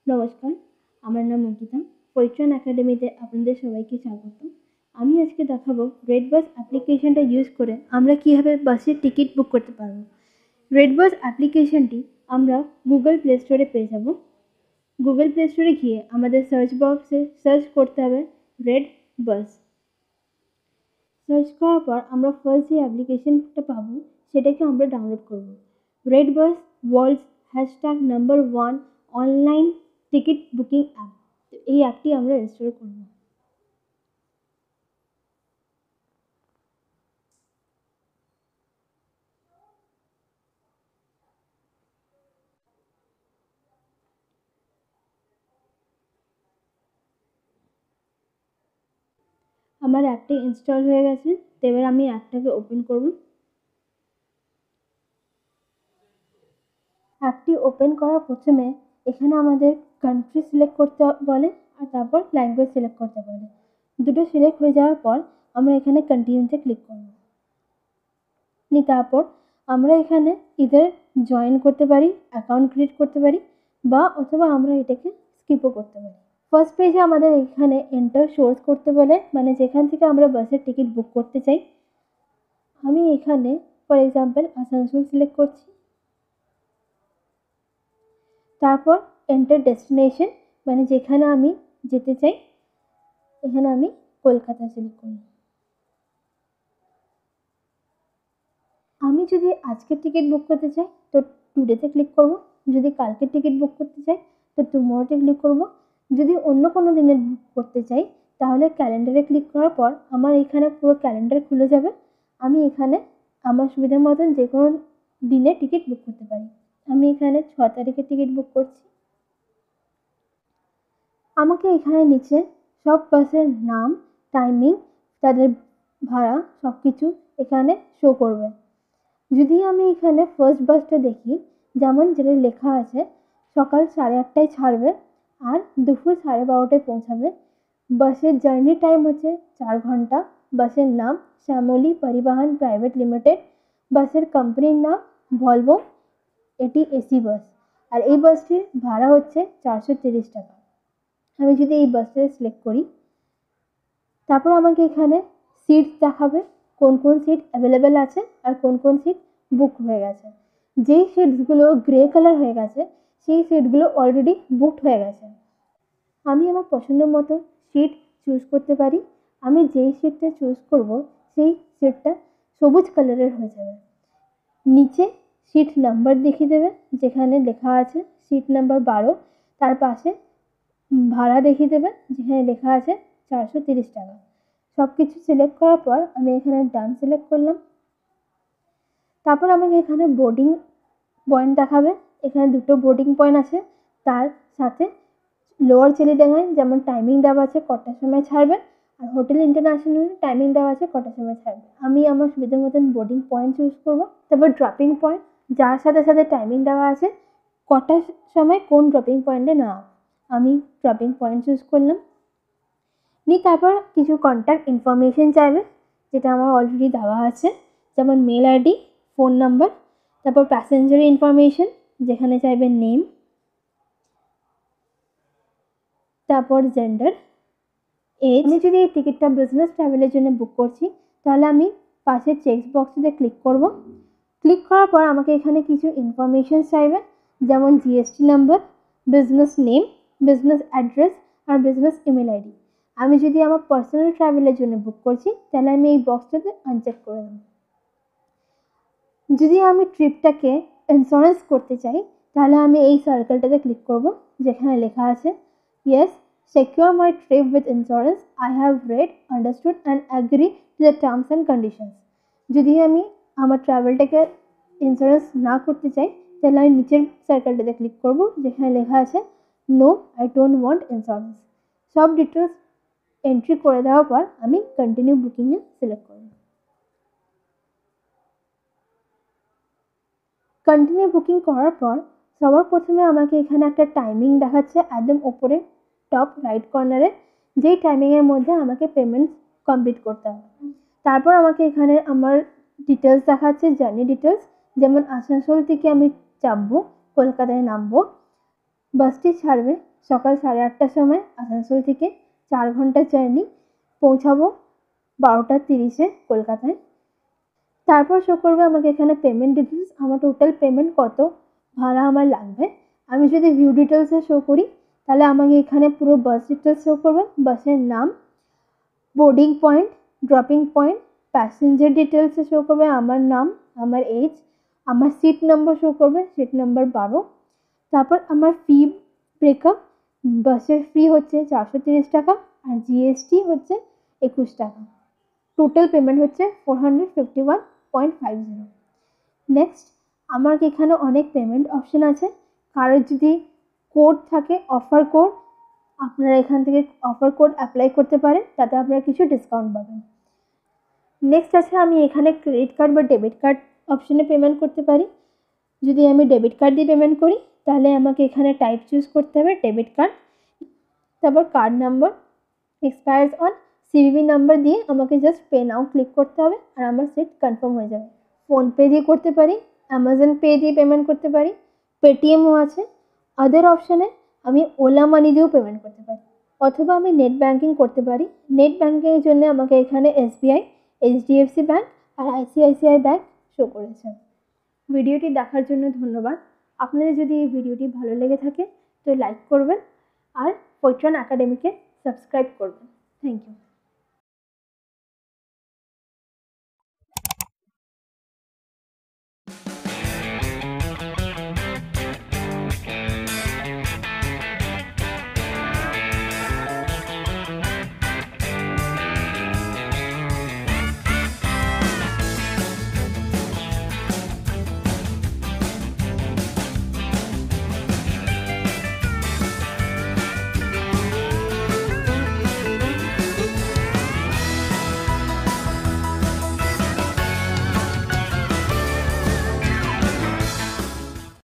নমস্কার, আমার নাম অঙ্কিতা। পরিত্রাণ একাডেমিতে আপনাদের সবাইকে স্বাগত। আমি আজকে দেখাবো রেড বাস অ্যাপ্লিকেশনটা ইউজ করে আমরা কীভাবে বাসের টিকিট বুক করতে পারবো। রেড বাস অ্যাপ্লিকেশনটি আমরা গুগল প্লে স্টোরে পেয়ে যাব। গুগল প্লে স্টোরে গিয়ে আমাদের সার্চ বক্সে সার্চ করতে হবে রেড বাস। সার্চ করার পর আমরা ফার্স্ট যে অ্যাপ্লিকেশনটা পাবো সেটাকে আমরা ডাউনলোড করব। RedBus world's #1 online ticket booking app. এই অ্যাপটি আমরা ইনস্টল করব। আমার অ্যাপটি ইনস্টল হয়ে গেছে, তো এবার আমি অ্যাপটাকে ওপেন করব। অ্যাপটি ওপেন করার প্রথমে এখানে আমাদের কান্ট্রি সিলেক্ট করতে বলে আর তারপর ল্যাঙ্গুয়েজ সিলেক্ট করতে বলে। দুটো সিলেক্ট হয়ে যাওয়ার পর আমরা এখানে কন্টিনিউতে ক্লিক করব। তারপর আমরা এখানে ইদার জয়েন করতে পারি, অ্যাকাউন্ট ক্রিয়েট করতে পারি অথবা আমরা এটাকে স্কিপও করতে পারি। ফার্স্ট পেজে আমাদের এখানে এন্টার সোর্স করতে বলে, মানে যেখান থেকে আমরা বাসের টিকিট বুক করতে চাই। আমি এখানে ফর এক্সাম্পল আসানসোল সিলেক্ট করছি। তারপর এন্টার ডেস্টিনেশন, মানে যেখানে আমি যেতে চাই, এখানে আমি কলকাতা সিলেক্ট করব। আমি যদি আজকের টিকিট বুক করতে চাই তো টুডেতে ক্লিক করব। যদি কালকের টিকিট বুক করতে চাই তো টুমরোতে ক্লিক করব। যদি অন্য কোনো দিনের বুক করতে চাই তাহলে ক্যালেন্ডারে ক্লিক করার পর আমার এখানে পুরো ক্যালেন্ডার খুলে যাবে। আমি এখানে আমার সুবিধা মতন যে কোনো দিনে টিকিট বুক করতে পারি। আমি এখানে 6 তারিখের টিকিট বুক করছি। আমাকে এখানে নিচে সব বাসের নাম, টাইমিং, তাদের ভাড়া সব কিছু এখানে শো করবে। যদি আমি এখানে ফার্স্ট বাসটা দেখি, যেমন যেটা লেখা আছে সকাল 8:30টায় ছাড়বে আর দুপুর 12:30টায় পৌঁছাবে। বাসের জার্নি টাইম হচ্ছে 4 ঘন্টা। বাসের নাম শ্যামলী পরিবহন প্রাইভেট লিমিটেড। বাসের কোম্পানির নাম ভলভো। এটি এসি বাস আর এই বাসটির ভাড়া হচ্ছে 430 টাকা। আমি যদি এই বাসটা সিলেক্ট করি, তারপর আমাকে এখানে সিট দেখাবে, কোন কোন সিট অ্যাভেলেবেল আছে আর কোন কোন সিট বুক হয়ে গেছে। যেই সিটসগুলো গ্রে কালার হয়ে গেছে সেই সিটগুলো অলরেডি বুকড হয়ে গেছে। আমি আমার পছন্দ মতো সিট চুজ করতে পারি। আমি যেই সিটটা চুজ করব সেই সিটটা সবুজ কালারের হয়ে যাবে। নিচে সিট নাম্বার দেখিয়ে দেবে, যেখানে লেখা আছে সিট নাম্বার 12। তার পাশে ভাড়া দেখিয়ে দেবে, যেখানে লেখা আছে 430 টাকা। সব কিছু সিলেক্ট করার পর আমি এখানে ডান সিলেক্ট করলাম। তারপর আমাকে এখানে বোর্ডিং পয়েন্ট দেখাবে। এখানে দুটো বোর্ডিং পয়েন্ট আছে, তার সাথে লোয়ার চিলিডাঙ্গায় যেমন টাইমিং দেওয়া আছে কটার সময় ছাড়বে, আর হোটেল ইন্টারন্যাশনাল টাইমিং দেওয়া আছে কটার সময় ছাড়বে। আমি আমার সুবিধা মতন বোর্ডিং পয়েন্ট চুজ করবো। তারপর ড্রপিং পয়েন্ট, যার সাথে সাথে টাইমিং দেওয়া আছে কটার সময় কোন ড্রপিং পয়েন্টে না। আমি ড্রপিং পয়েন্ট চুজ করলাম। তারপর কিছু কন্ট্যাক্ট ইনফরমেশন চাইবে, যেটা আমার অলরেডি দেওয়া আছে, যেমন মেল আইডি, ফোন নাম্বার। তারপর প্যাসেঞ্জার ইনফরমেশন, যেখানে চাইবে নেম, তারপর জেন্ডার, এজ। আমি যদি এই টিকিটটা বিজনেস ট্রাভেলের জন্য বুক করছি তাহলে আমি পাশের চেক বক্সটিতে ক্লিক করব। ক্লিক করার পর আমাকে এখানে কিছু ইনফরমেশন চাইবে, যেমন GST number, business name, business address আর বিজনেস ইমেল আইডি। আমি যদি আমার পার্সোনাল ট্রাভেলের জন্য বুক করছি তাহলে আমি এই বক্সটাতে আনচেক করে দেব। যদি আমি ট্রিপটাকে ইন্স্যুরেন্স করতে চাই তাহলে আমি এই সার্কেলটাতে ক্লিক করব, যেখানে লেখা আছে yes secure my trip with insurance. I have read, understood and agree to the terms and conditions. যদি আমি আমার ট্রাভেলটাকে ইন্স্যুরেন্স না করতে চাই তাহলে আমি নিচের সার্কেলটাতে ক্লিক করব, যেখানে লেখা আছে no I don't want insurance. সব ডিটেলস এন্ট্রি করে দেওয়ার পর আমি কন্টিনিউ বুকিংয়ে সিলেক্ট করব। কন্টিনিউ বুকিং করার পর সবার প্রথমে আমাকে এখানে একটা টাইমিং দেখাচ্ছে একদম ওপরে টপ রাইট কর্নারে, যেই টাইমিংয়ের মধ্যে আমাকে পেমেন্ট কমপ্লিট করতে হবে। তারপর আমাকে এখানে আমার ডিটেলস দেখাচ্ছে, জার্নি ডিটেলস, যেমন আসানসোল থেকে আমি চাপবো, কলকাতায় নামবো। বাসটি ছাড়বে সকাল 8:30টার সময় আসানসোল থেকে। 4 ঘন্টার জার্নি, পৌঁছাবো 12:30-এ কলকাতায়। তারপর শো করবে আমাকে এখানে পেমেন্ট ডিটেলস, আমার টোটাল পেমেন্ট কত ভাড়া আমার লাগবে। আমি যদি ভিউ ডিটেলসে শো করি তাহলে আমাকে এখানে পুরো বাস ডিটেলস শো করবে, বাসের নাম, boarding point, dropping point, passenger ডিটেলসে শো করবে আমার নাম, আমার এজ, আমার সিট নাম্বার শো করবে, সিট নাম্বার 12। তারপর আমার ফি ব্রেকআপ, বাসের ফি হচ্ছে 430 টাকা আর জিএসটি হচ্ছে 21 টাকা। টোটাল পেমেন্ট হচ্ছে 451.50। নেক্সট, আমার এখানে অনেক পেমেন্ট অপশন আছে। কারোর যদি কোড থাকে, অফার কোড, আপনারা এখান থেকে অফার কোড অ্যাপ্লাই করতে পারেন, তাতে আপনারা কিছু ডিসকাউন্ট পাবেন। নেক্সট আছে আমি এখানে ক্রেডিট কার্ড বা ডেবিট কার্ড অপশনে পেমেন্ট করতে পারি। যদি আমি ডেবিট কার্ড দিয়ে পেমেন্ট করি তাহলে আমাকে এখানে টাইপ চুজ করতে হবে ডেবিট কার্ড, তারপর card number expires on CVV number দিয়ে আমাকে জাস্ট পে নাও ক্লিক করতে হবে আর আমার সিট কনফার্ম হয়ে যাবে। ফোনপে দিয়ে করতে পারি, অ্যামাজন পে দিয়ে পেমেন্ট করতে পারি, পেটিএমও আছে। আদার অপশানে আমি ওলা মানি দিয়েও পেমেন্ট করতে পারি, অথবা আমি নেট ব্যাঙ্কিং করতে পারি। নেট ব্যাঙ্কিংয়ের জন্য আমাকে এখানে এসবিআই, এইচডিএফসি ব্যাঙ্ক আর আইসিআইসিআই ব্যাঙ্ক শো করেছে। ভিডিওটি দেখার জন্য ধন্যবাদ। আপনাদের যদি এই ভিডিওটি ভালো লেগে থাকে তো লাইক করবেন আর পৈট্রন একাডেমিকে সাবস্ক্রাইব করবেন। Thank you.